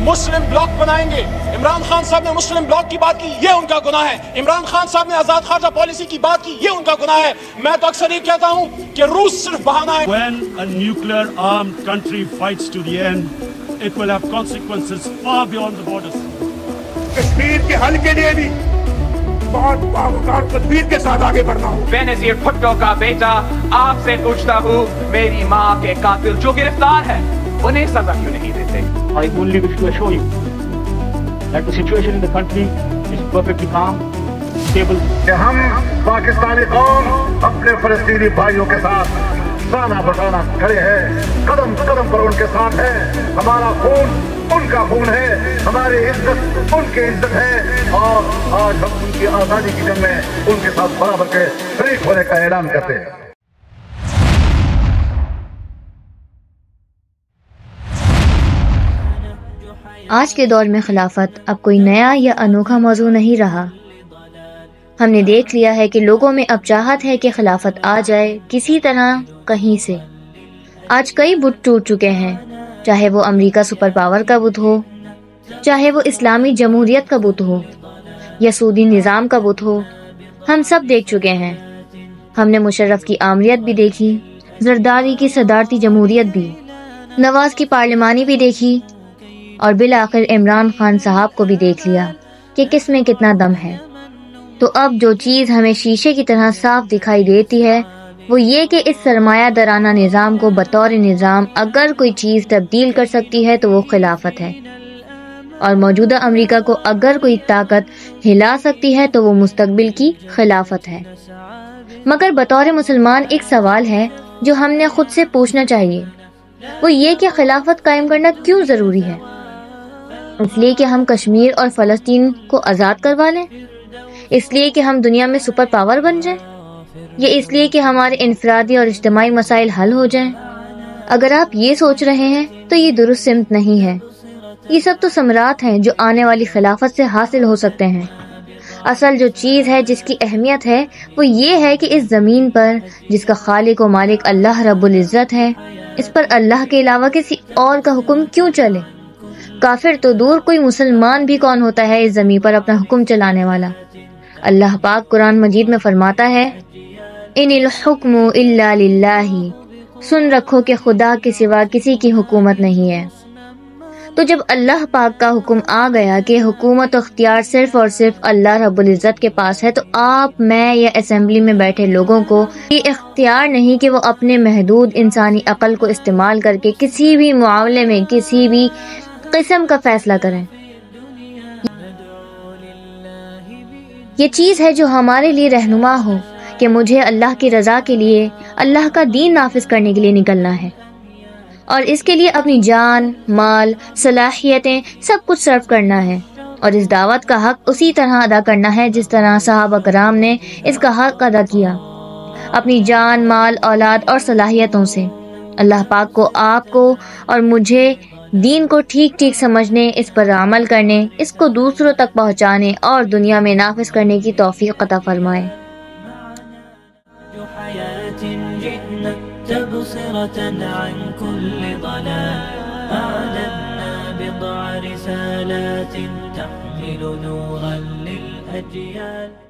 मुस्लिम block बनाएंगे। इमरान खान साहब ने मुस्लिम ब्लॉक की बात की, ये उनका गुनाह है। इमरान खान साहब ने आजाद खारजा पॉलिसी की बात की, ये उनका गुनाह है। मैं तो अक्सर ये कहता हूं कि रूस सिर्फ बहाना है। When a nuclear armed country fights to the end, it will have consequences far beyond the borders. Kashmir के हल के लिए भी बहुत बावकार तदबीर के साथ आगे बढ़ना हो। बेनजीर भुट्टो का बेटा आपसे पूछता हूँ, मेरी माँ के कातिल जो गिरफ्तार है उन्हें सजा क्यों नहीं देते? I only wish to assure you that the situation in the country is perfectly calm, stable. कि हम पाकिस्तानी कौम अपने फलस्तीनी भाइयों के साथ साना बटाना खड़े हैं, कदम कदम पर उनके साथ है। हमारा खून उनका खून है, हमारी इज्जत उनकी इज्जत है, और आज हम उनकी आजादी की जंग में उनके साथ बराबर के शरीक होने का ऐलान करते हैं। आज के दौर में खिलाफत अब कोई नया या अनोखा मौजू नहीं रहा। हमने देख लिया है कि लोगों में अब चाहत है कि खिलाफत आ जाए किसी तरह कहीं से। आज कई बुत टूट चुके हैं, चाहे वो अमेरिका सुपर पावर का बुत हो, चाहे वो इस्लामी जमहूरियत का बुत हो या सऊदी निज़ाम का बुत हो, हम सब देख चुके हैं। हमने मुशर्रफ की आमरीत भी देखी, जरदारी की सदारती जमहूरियत भी, नवाज की पार्लिमानी भी देखी, और बिल आखिर इमरान खान साहब को भी देख लिया कि किस में कितना दम है। तो अब जो चीज़ हमें शीशे की तरह साफ दिखाई देती है वो ये कि इस सरमायादाराना निज़ाम को बतौर निज़ाम अगर कोई चीज़ तब्दील कर सकती है तो वो खिलाफत है, और मौजूदा अमेरिका को अगर कोई ताकत हिला सकती है तो वो मुस्तकबिल की खिलाफत है। मगर बतौर मुसलमान एक सवाल है जो हमने खुद से पूछना चाहिए, वो ये कि खिलाफत कायम करना क्यों ज़रूरी है? इसलिए कि हम कश्मीर और फ़लस्तीन को आज़ाद करवा लें? इसलिए कि हम दुनिया में सुपर पावर बन जाएं? या इसलिए कि हमारे इनफरादी और इज्तिमाई मसाइल हल हो जाएं? अगर आप ये सोच रहे हैं तो ये दुरुस्त सिमत नहीं है। ये सब तो समरात हैं जो आने वाली खिलाफत से हासिल हो सकते हैं। असल जो चीज़ है जिसकी अहमियत है वो ये है कि इस ज़मीन पर जिसका खालिक व मालिक अल्लाह रब्बुल इज़्ज़त है, इस पर अल्लाह के अलावा किसी और का हुक्म क्यों चले? काफिर तो दूर, कोई मुसलमान भी कौन होता है इस ज़मीन पर अपना हुक्म चलाने वाला? अल्लाह पाक कुरान मजीद में फरमाता है, इनिल हुक्मु इल्ला लिल्लाही, सुन रखो कि खुदा के सिवा किसी की हुकूमत नहीं है। तो जब अल्लाह पाक का हुक्म आ गया कि हुकूमत अख्तियार सिर्फ और सिर्फ अल्लाह रब्बुल इज़्ज़त के पास है, तो आप, मैं या असेंबली में बैठे लोगों को ये इख्तियार नहीं कि वो अपने महदूद इंसानी अकल को इस्तेमाल करके किसी भी मामले में किसी भी किस्म का फैसला करें। ये चीज़ है जो हमारे लिए रहनुमा हो कि मुझे अल्लाह की रज़ा के लिए, अल्लाह का दीन नाफिज करने के लिए निकलना है, और इसके लिए अपनी जान, माल, सलाहियतें सब कुछ सर्व करना है, और इस दावत का हक उसी तरह अदा करना है जिस तरह सहाबा कराम ने इसका हक अदा किया, अपनी जान, माल, औलाद और सलाहियतों से। अल्लाह पाक को, आपको और मुझे दीन को ठीक ठीक समझने, इस पर अमल करने, इसको दूसरों तक पहुँचाने और दुनिया में नाफिज करने की तौफीक अता फरमाए। تبصرة عن كل ضلال أعلنا بضع رسالات تحمل نورا للأجيال.